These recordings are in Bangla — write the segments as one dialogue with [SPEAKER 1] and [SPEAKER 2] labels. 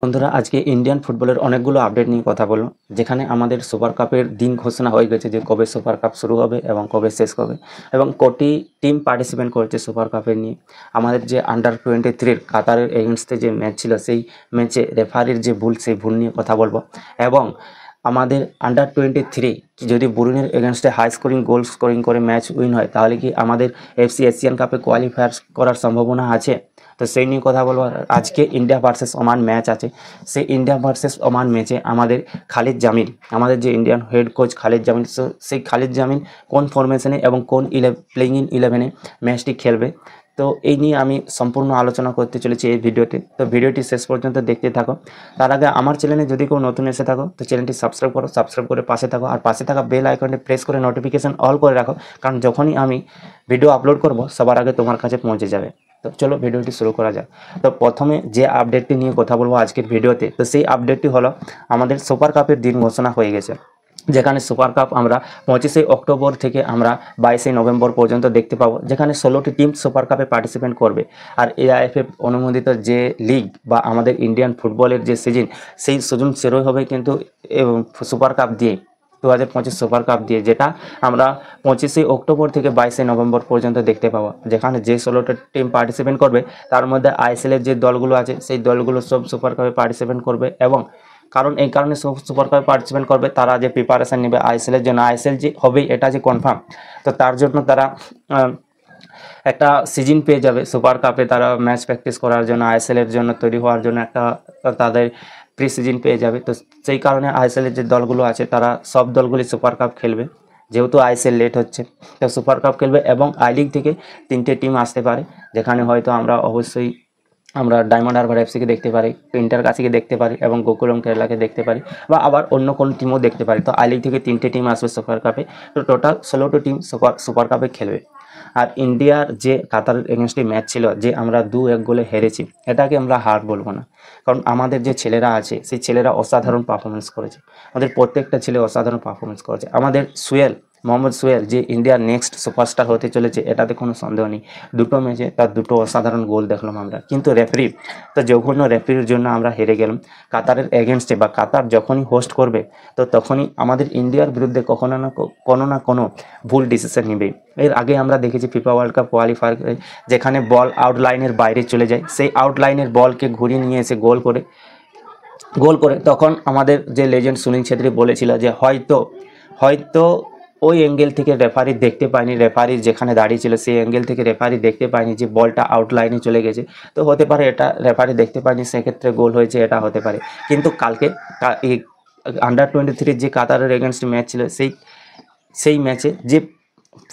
[SPEAKER 1] বন্ধুরা আজকে ইন্ডিয়ান ফুটবলের অনেকগুলো আপডেট নিয়ে কথা বলবো, যেখানে আমাদের সুপার কাপের দিন ঘোষণা হয়ে গেছে যে কবে সুপার কাপ শুরু হবে এবং কবে শেষ হবে এবং কোটি টিম পার্টিসিপেট করছে সুপার কাপের নিয়ে। আমাদের যে আন্ডার 23 কাতারের এগেনস্টে যে ম্যাচ ছিল সেই ম্যাচে রেফারির যে ভুল সেই ভুল নিয়ে কথা বলবো এবং আমাদের আন্ডার 23 যদি বুরুনের এগেনস্টে হাই স্কোরিং গোল স্কোরিং করে ম্যাচ উইন হয় তাহলে কি আমাদের এফসি এশিয়ান কাপে কোয়ালিফায়ার করার সম্ভাবনা আছে। তো সেই নিয়ে কথা বলবো। আজকে ইন্ডিয়া ভার্সেস ওমান ম্যাচ আছে, সেই ইন্ডিয়া ভার্সেস ওমান ম্যাচে আমাদের খালিদ জামিল, আমাদের যে Indian head coach Khalid Jamil, সেই খালিদ জামিল কোন ফরমেশনে এবং কোন প্লেইং ইন 11-এ ম্যাচটি খেলবে, তো এই নিয়ে আমি সম্পূর্ণ আলোচনা করতে চলেছি এই ভিডিওতে। তো ভিডিওটি শেষ পর্যন্ত দেখতে থাকো। তার আগে আমার চ্যানেলে যদি কেউ নতুন এসে থাকো তো চ্যানেলটি সাবস্ক্রাইব করো, সাবস্ক্রাইব করে পাশে থাকো আর পাশে থাকা বেল আইকনটি প্রেস করে নোটিফিকেশন অল করে রাখো, কারণ যখনই আমি ভিডিও আপলোড করব সবার আগে তোমার কাছে পৌঁছে যাবে। তো চলো ভিডিওটি শুরু করা যাক। তো প্রথমে যে আপডেটটি নিয়ে কথা বলবো আজকের ভিডিওতে, তো সেই আপডেটটি হলো আমাদের সুপার কাপের দিন ঘোষণা হয়ে গেছে, যেখানে সুপার কাপ আমরা 25শে অক্টোবর থেকে আমরা 22শে নভেম্বর পর্যন্ত দেখতে পাবো, যেখানে 16টি টিম সুপার কাপে পার্টিসিপেট করবে। আর এআইএফএফ অনুমোদিত যে লিগ বা আমাদের ইন্ডিয়ান ফুটবলের যে সিজন, সেই সিজন শুরু হবে কিন্তু সুপার কাপ দিয়ে, 2025 সুপার কাপ দিয়ে, যেটা আমরা 25শে অক্টোবর থেকে 22শে নভেম্বর পর্যন্ত দেখতে পাবো, যেখানে যে 16টা টিম পার্টিসিপেট করবে তার মধ্যে আইএসএলের যে দলগুলো আছে সেই দলগুলো সব সুপার কাপে পার্টিসিপেট করবে। এবং কারণ এই কারণে সব সুপার কাপে পার্টিসিপেট করবে, তারা যে প্রিপারেশান নেবে আইএসএলের জন্য, আইএসএল যে হবেই এটা যে কনফার্ম, তো তার জন্য তারা একটা সিজন পেয়ে যাবে সুপার কাপে, তারা ম্যাচ প্র্যাকটিস করার জন্য, আইএসএলের জন্য তৈরি হওয়ার জন্য একটা তাদের প্রি সিজন পেয়ে যাবে। তো সেই কারণে আইএসএলের যে দলগুলো আছে তারা সব দলগুলি সুপার কাপ খেলবে, যেহেতু আইএসএল লেট হচ্ছে তো সুপার কাপ খেলবে। এবং আই লিগ থেকে 3টে টিম আসতে পারে, যেখানে হয়তো আমরা অবশ্যই আমরা ডায়মন্ড হারবার এফসিকে দেখতে পারি, ইন্টার কাশিকে দেখতে পারি এবং গোকুলম কেরালাকে দেখতে পারি, বা আবার অন্য কোনো টিমও দেখতে পারি। তো আই লিগ থেকে 3টে টিম আসবে সুপার কাপে, তো টোটাল 16টি টিম সুপার কাপে খেলবে। আর ইন্ডিয়ার যে কাতারের এগেনস্টে ম্যাচ ছিল, যে আমরা 2-1 গোলে হেরেছি, এটাকে আমরা হার বলবো না, কারণ আমাদের যে ছেলেরা আছে সেই ছেলেরা অসাধারণ পারফরমেন্স করেছে, আমাদের প্রত্যেকটা ছেলে অসাধারণ পারফরমেন্স করেছে। আমাদের মোহাম্মদ সোহেল যে ইন্ডিয়ার নেক্সট সুপারস্টার হতে চলেছে এটাতে কোনো সন্দেহ নেই। দুটো ম্যাচে তার দুটো অসাধারণ গোল দেখলাম আমরা, কিন্তু রেফারি, তো জঘন্য রেফারির জন্য আমরা হেরে গেলাম কাতারের এগেনস্টে। বা কাতার যখনই হোস্ট করবে তো তখনই আমাদের ইন্ডিয়ার বিরুদ্ধে কোনো না কোনো ভুল ডিসিশন নেবে। এর আগে আমরা দেখেছি ফিফা ওয়ার্ল্ড কাপ কোয়ালিফায়ার, যেখানে বল আউটলাইনের বাইরে চলে যায়, সেই আউটলাইনের বলকে ঘুরিয়ে নিয়ে এসে গোল করে তখন আমাদের যে লেজেন্ড সুনীল ছেত্রী বলেছিল যে হয়তো ওই অ্যাঙ্গেল থেকে রেফারি দেখতে পায়নি, রেফারি যেখানে দাঁড়িয়ে ছিল সেই অ্যাঙ্গেল থেকে রেফারি দেখতে পায়নি যে বলটা আউটলাইনে চলে গেছে। তো হতে পারে এটা রেফারি দেখতে পায়নি, সেক্ষেত্রে গোল হয়েছে, এটা হতে পারে। কিন্তু কালকে এই আন্ডার 23 যে কাতারের এগেনস্ট ম্যাচ ছিল সেই ম্যাচে যে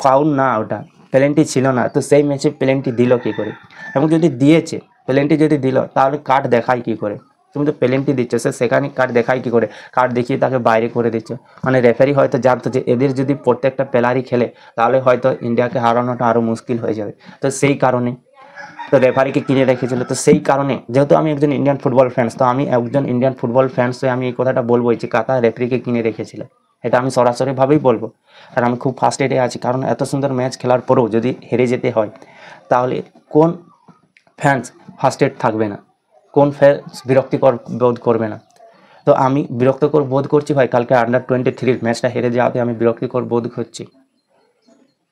[SPEAKER 1] ফাউল না, ওটা পেনাল্টি ছিল না, তো সেই ম্যাচে পেনাল্টি দিল কী করে? এবং যদি দিয়েছে পেনাল্টি যদি দিল তাহলে কার্ড দেখায় কী করে? তুমি তো পেনাল্টি দিচ্ছ, সেখানে কার্ড দেখায় কী করে? কার্ড দেখিয়ে তাকে বাইরে করে দিচ্ছ। মানে রেফারি হয়তো জানতো যে এদের যদি প্রত্যেকটা প্লেয়ারই খেলে তাহলে হয়তো ইন্ডিয়াকে হারানোটা আরও মুশকিল হয়ে যাবে, তো সেই কারণে তো রেফারিকে কিনে রেখেছিল। তো সেই কারণে যেহেতু আমি একজন ইন্ডিয়ান ফুটবল ফ্যান্স, তো আমি একজন ইন্ডিয়ান ফুটবল ফ্যান্স হয়ে আমি এই কথাটা বলবোই যে কাতার রেফারিকে কিনে রেখেছিল, এটা আমি সরাসরিভাবেই বলবো। আর আমি খুব ফার্স্ট্রেটে আছি, কারণ এত সুন্দর ম্যাচ খেলার পরেও যদি হেরে যেতে হয় তাহলে কোন ফ্যান্স ফার্স্ট্রেট থাকবে না, কোন ফ্যান্স বিরক্তিকর বোধ করবে না? তো আমি বিরক্তিকর বোধ করছি ভাই, কালকে আন্ডার 23 ম্যাচটা হেরে যাওয়াতে আমি বিরক্তিকর বোধ করছি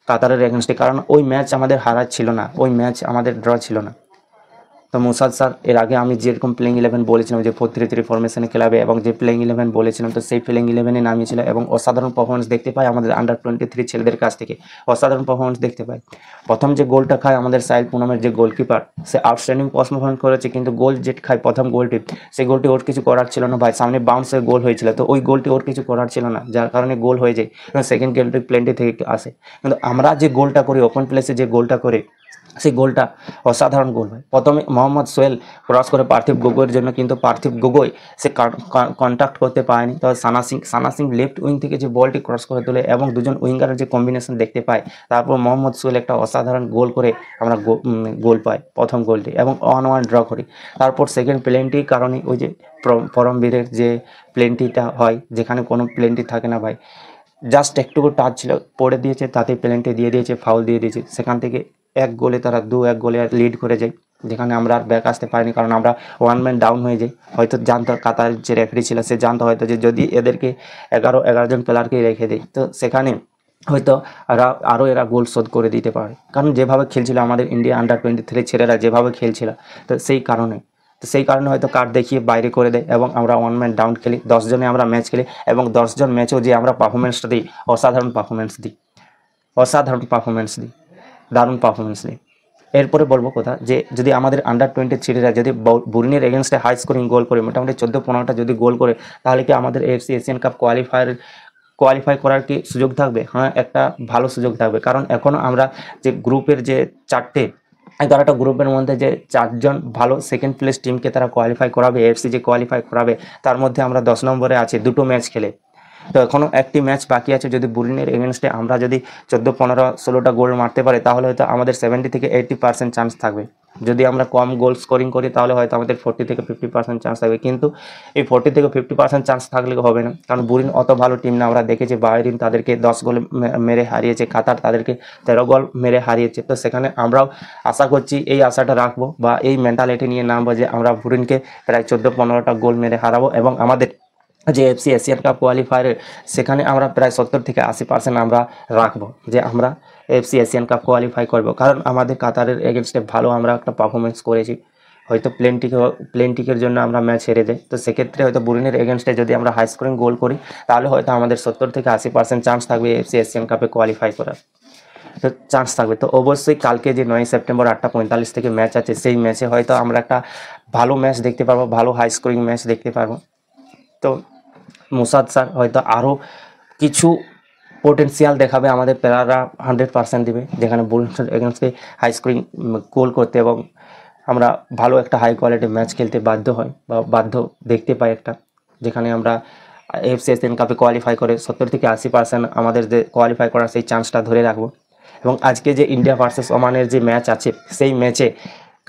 [SPEAKER 1] কাতারের এগেনস্টে, কারণ ওই ম্যাচ আমাদের হারার ছিল না, ওই ম্যাচ আমাদের ড্র ছিল না। তো মুসাদ স্যার এর আগে আমি যেরকম প্লেইং 11 বলেছিলাম যে 4-3-3 ফরমেশনে খেলাবে, এবং যে প্লেইং 11 বলেছিলাম তো সেই প্লেইং 11-এ নামিয়েছিল এবং অসাধারণ পারফরমেন্স দেখতে পাই আমাদের আন্ডার 23 ছেলেদের কাছ থেকে, অসাধারণ পারফরমেন্স দেখতে পাই। প্রথম যে গোলটা খায় আমাদের সাহিল পুনমের যে গোলকিপার, সে আউটস্ট্যান্ডিং পারফরমেন্স করেছে, কিন্তু গোল যে খায় প্রথম গোলটি, সেই গোলটি ওর কিছু করার ছিল না ভাই, সামনে বাউন্সের গোল হয়েছিল, তো ওই গোলটি ওর কিছু করার ছিল না, যার কারণে গোল হয়ে যায় এবং সেকেন্ড গোলটি প্লেনটি থেকে আসে। কিন্তু আমরা যে গোলটা করি ওপেন প্লেসে, যে গোলটা করে সেই গোলটা অসাধারণ গোল হয়। প্রথমে মোহাম্মদ সোহেল ক্রস করে পার্থিব গগৈয়ের জন্য, কিন্তু পার্থিব গগৈ সে কন্ট্যাক্ট করতে পারেনি। তবে সানা সিং লেফট উইং থেকে যে বলটি ক্রস করে তোলে এবং দুজন উইঙ্গারের যে কম্বিনেশন দেখতে পায়, তারপর মোহাম্মদ সোহেল একটা অসাধারণ গোল করে আমরা গোল পাই প্রথম গোলটি এবং 1-1 ড্র করি। তারপর সেকেন্ড প্লেনটির কারণে ওই যে পরমবীরের যে প্লেনটিটা হয়, যেখানে কোনো প্লেনটি থাকে না ভাই, জাস্ট একটুকু টাচ ছিল, পড়ে দিয়েছে, তাতে প্লেনটি দিয়ে দিয়েছে, ফাউল দিয়ে দিয়েছে, সেখান থেকে 1 গোলে তারা 2-1 গোলে লিড করে যায়। যেখানে আমরা আর ব্যাক আসতে পারিনি, কারণ আমরা ওয়ান ম্যান ডাউন হয়ে যাই। হয়তো জানতো কাতার যে রেফারি ছিল সে জানতো হয়তো যে যদি এদেরকে 11 জন প্লেয়ারকে রেখে দেয় তো সেখানে হয়তো এরা গোল শোধ করে দিতে পারে, কারণ যেভাবে খেলছিল আমাদের ইন্ডিয়া আন্ডার-23 ছেলেরা যেভাবে খেলছিল, তো সেই কারণে হয়তো কার্ড দেখিয়ে বাইরে করে দেয় এবং আমরা ওয়ান ম্যান ডাউন খেলি, 10 জনে আমরা ম্যাচ খেলি এবং 10 জন ম্যাচেও যে আমরা পারফরমেন্সটা দিই, অসাধারণ পারফরমেন্স দিই, দারুণ পারফরমেন্স দিই। এরপরে বলবো কথা যে যদি আমাদের আন্ডার-20 ছেলেরা যদি বুরিনের এগেনস্টে হাই স্কোরিং গোল করে, মোটামুটি 14-15টা যদি গোল করে, তাহলে কি আমাদের AFC এশিয়ান কাপ কোয়ালিফাই করার কি সুযোগ থাকবে? হ্যাঁ, একটা ভালো সুযোগ থাকবে, কারণ এখনও আমরা যে গ্রুপের যে 11টা গ্রুপের মধ্যে যে 4 জন ভালো সেকেন্ড প্লেস টিমকে তারা কোয়ালিফাই করাবে, AFC যে কোয়ালিফাই করাবে, তার মধ্যে আমরা 10 নম্বরে আছি 2টো ম্যাচ খেলে। তো এখনও একটি ম্যাচ বাকি আছে, যদি বুরিনের এগেনস্টে আমরা যদি 14-15-16টা গোল মারতে পারি, তাহলে হয়তো আমাদের 70 থেকে 80% চান্স থাকবে। যদি আমরা কম গোল স্কোরিং করি তাহলে হয়তো আমাদের 40 থেকে 50% চান্স থাকবে, কিন্তু এই 40 থেকে 50% চান্স থাকলে হবে না, কারণ বুরিন অত ভালো টিম না। আমরা দেখেছি বাহরিন তাদেরকে 10 গোল মেরে হারিয়েছে, কাতার তাদেরকে 13 গোল মেরে হারিয়েছে। তো সেখানে আমরাও আশা করছি, এই আশাটা রাখবো বা এই মেন্টালিটি নিয়ে নামবো যে আমরা বুরিনকে প্রায় 14-15টা গোল মেরে হারাবো এবং আমাদের যে AFC এশিয়ান কাপ কোয়ালিফায়ারে সেখানে আমরা প্রায় 70 থেকে 80% আমরা রাখবো যে আমরা AFC এশিয়ান কাপ কোয়ালিফাই করব, কারণ আমাদের কাতারের এগেনস্টে ভালো আমরা একটা পারফরমেন্স করেছি। হয়তো প্লেনটিকের জন্য আমরা ম্যাচ হেরে যাই, তো সেক্ষেত্রে হয়তো বুরিনের এগেনস্টে যদি আমরা হাই স্কোরিং গোল করি, তাহলে হয়তো আমাদের 70 থেকে 80% চান্স থাকবে AFC এশিয়ান কাপে কোয়ালিফাই করার। তো চান্স থাকবে। তো অবশ্যই কালকে যে 9 সেপ্টেম্বর 8:45 থেকে ম্যাচ আছে, সেই ম্যাচে হয়তো আমরা একটা ভালো ম্যাচ দেখতে পারবো, ভালো হাই স্কোরিং ম্যাচ দেখতে পারবো। তো মুসাদ স্যার হয়তো আরও কিছু পোটেন্সিয়াল দেখাবে, আমাদের প্লেয়াররা 100% দিবে, যেখানে বুলসের এগেনস্টে হাই স্কোরিং গোল করতে এবং আমরা ভালো একটা হাই কোয়ালিটি ম্যাচ খেলতে বাধ্য দেখতে পাই একটা, যেখানে আমরা AFC এশিয়ান কাপে কোয়ালিফাই করে 70 থেকে 80% আমাদের যে কোয়ালিফাই করার সেই চান্সটা ধরে রাখবো। এবং আজকে যে ইন্ডিয়া ভার্সেস ওমানের যে ম্যাচ আছে, সেই ম্যাচে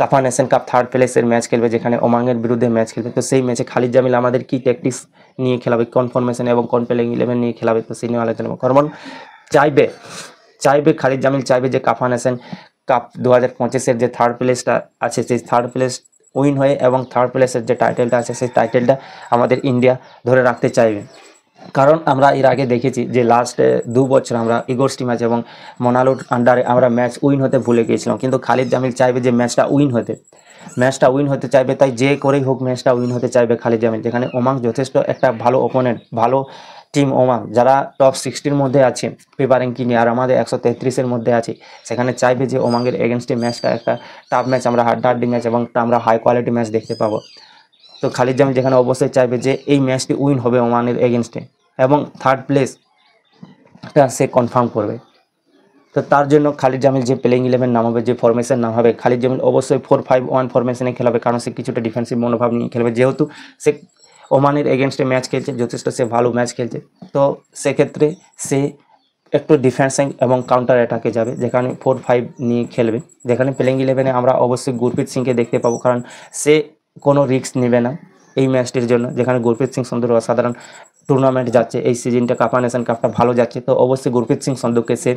[SPEAKER 1] কাফা নেশন কাপ 3rd প্লেসের ম্যাচ খেলবে, যেখানে ওমানের বিরুদ্ধে ম্যাচ খেলবে। তো সেই ম্যাচে খালিদ জামিল আমাদের কি ট্যাকটিক্স নিয়ে খেলাবে, কোন ফরমেশন এবং কোন প্লেইং 11 নিয়ে খেলাবে, তো সেই নিয়ে আলোচনা করব। কারণ খালিদ জামিল চাইবে যে কাফা নেশন কাপ 2025-এর যে 3rd প্লেসটা আছে, সেই 3rd প্লেস উইন হয়ে এবং 3rd প্লেসের যে টাইটেলটা আছে, সেই টাইটেলটা আমাদের ইন্ডিয়া ধরে রাখতে চাইবে। কারণ আমরা এর আগে দেখেছি যে লাস্ট 2 বছর আমরা ইগোর্স টিম আছে এবং মোনালোর আন্ডারে আমরা ম্যাচ উইন হতে ভুলে গিয়েছিলাম, কিন্তু খালিদ জামিল চাইবে যে ম্যাচটা উইন হতে চাইবে, তাই যে করেই হোক ম্যাচটা উইন হতে চাইবে খালিদ জামিল। যেখানে ওমান যথেষ্ট একটা ভালো ওপোনেন্ট, ভালো টিম ওমান, যারা টপ 60-র মধ্যে আছে ফিফা র্যাঙ্কিংয়ে, আর আমাদের 133-এর মধ্যে আছে। সেখানে চাইবে যে ওমানের এগেনস্টে ম্যাচটা একটা টাফ ম্যাচ, আমরা হাড্ডাহাড্ডি ম্যাচ এবং আমরা হাই কোয়ালিটি ম্যাচ দেখতে পাবো। তো খালিদ জামিল যেখানে অবশ্যই চাইবে যে এই ম্যাচটি উইন হবে ওমানের এগেনস্টে এবং 3rd প্লেসটা সে কনফার্ম করবে। তো তার জন্য খালিদ জামিল যে প্লেইং 11 নাম হবে, যে ফরমেশন নাম হবে, খালিদ জামিল অবশ্যই 4-5-1 ফরমেশনে খেলাবে, কারণ সে কিছুটা ডিফেন্সিভ মনোভাব নিয়ে খেলবে, যেহেতু সে ওমানের এগেনস্টে ম্যাচ খেলছে, যথেষ্ট সে ভালো ম্যাচ খেলছে। তো সেক্ষেত্রে সে একটু ডিফেন্সিং এবং কাউন্টার অ্যাটাকে যাবে, যেখানে 4-5 নিয়ে খেলবে। যেখানে প্লেইং 11-এ আমরা অবশ্যই গুরপ্রীত সিংকে দেখতে পাবো, কারণ সে কোনো রিস্ক নেবে না এই ম্যাচটির জন্য। যেখানে গুরপ্রীত সিং সন্ধুর অসাধারণ টুর্নামেন্ট যাচ্ছে, এই সিজনটা কাফা নেশন কাপটা ভালো যাচ্ছে, তো অবশ্যই গুরপ্রীত সিং সন্ধুকে সে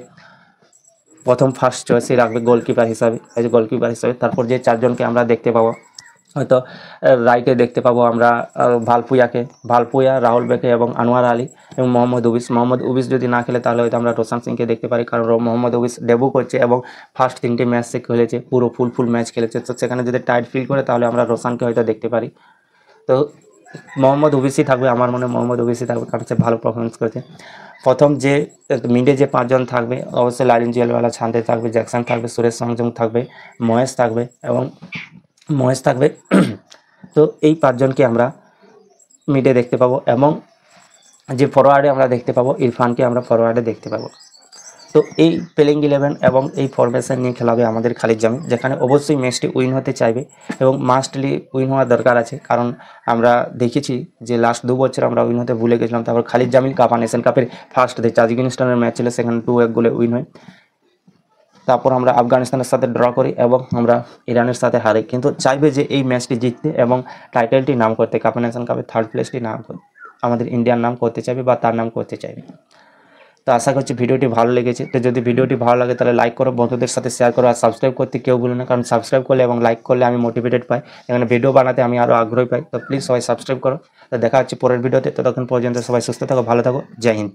[SPEAKER 1] প্রথম ফার্স্ট চয়েসে রাখবে গোলকিপার হিসাবে, তারপর যে 4 জনকে আমরা দেখতে পাবো, হয়তো রাইটে দেখতে পাবো আমরা ভালপুয়া, রাহুল বেকে এবং আনোয়ার আলী এবং মোহাম্মদ উবিস যদি না খেলে তাহলে হয়তো আমরা রোশন সিংকে দেখতে পারি, কারণ মোহাম্মদ উবিস ডেবু করছে এবং ফার্স্ট 3টে ম্যাচ সে খেলেছে, পুরো ফুল ম্যাচ খেলেছে। তো সেখানে যদি টাইট ফিল করে তাহলে আমরা রোশনকে হয়তো দেখতে পারি। তো মোহাম্মদ উবিসই থাকবে, আমার মনে মোহাম্মদ উবিসই থাকবে, কারণ সে ভালো পারফরমেন্স করেছে। প্রথম যে মিডে যে 5 জন থাকবে, অবশ্যই লালিন জুয়েলওয়ালা ছান্দে থাকবে, জ্যাকসন থাকবে, সুরেশ সংযম থাকবে, মহেশ থাকবে। তো এই 5 জনকে আমরা মিডে দেখতে পাবো এবং যে ফরওয়ার্ডে আমরা দেখতে পাবো ইরফানকে আমরা ফরওয়ার্ডে দেখতে পাবো। তো এই প্লেইং 11 এবং এই ফরমেশন নিয়ে খেলাবে আমাদের খালিদ জামিল, যেখানে অবশ্যই ম্যাচটি উইন হতে চাইবে এবং মাস্টলি উইন হওয়ার দরকার আছে, কারণ আমরা দেখেছি যে লাস্ট 2 বছর আমরা উইন হতে ভুলে গেছিলাম। তারপর খালিদ জামিল কাফা নেশন কাপের ফার্স্ট তাজিকিস্তানের ম্যাচ ছিল, সেখানে 2-1 গোলে উইন হয়। তারপর আমরা আফগানিস্তানের সাথে ড্র করি এবং আমরা ইরানের সাথে হারি, কিন্তু চাইবে যে এই ম্যাচটি জিততে এবং টাইটেলটি নাম করতে, কাফা নেশন কাপের 3rd প্লেসটি নাম করতে, আমাদের ইন্ডিয়ার নাম করতে চাইবে বা তার নাম করতে চাইবে। তো আশা করছি ভিডিওটি ভালো লেগেছে। তো যদি ভিডিওটি ভালো লাগে তাহলে লাইক করো, বন্ধুদের সাথে শেয়ার করো, আর সাবস্ক্রাইব করতে কেউ ভুলো না, কারণ সাবস্ক্রাইব করলে এবং লাইক করলে আমি মোটিভেটেড পাই, এখানে ভিডিও বানাতে আমি আরও আগ্রহী পাই। তো প্লিজ সবাই সাবস্ক্রাইব করো। তো দেখা হচ্ছে পরের ভিডিওতে, ততক্ষণ পর্যন্ত সবাই সুস্থ থাকো, ভালো থাকো, জয় হিন্দ।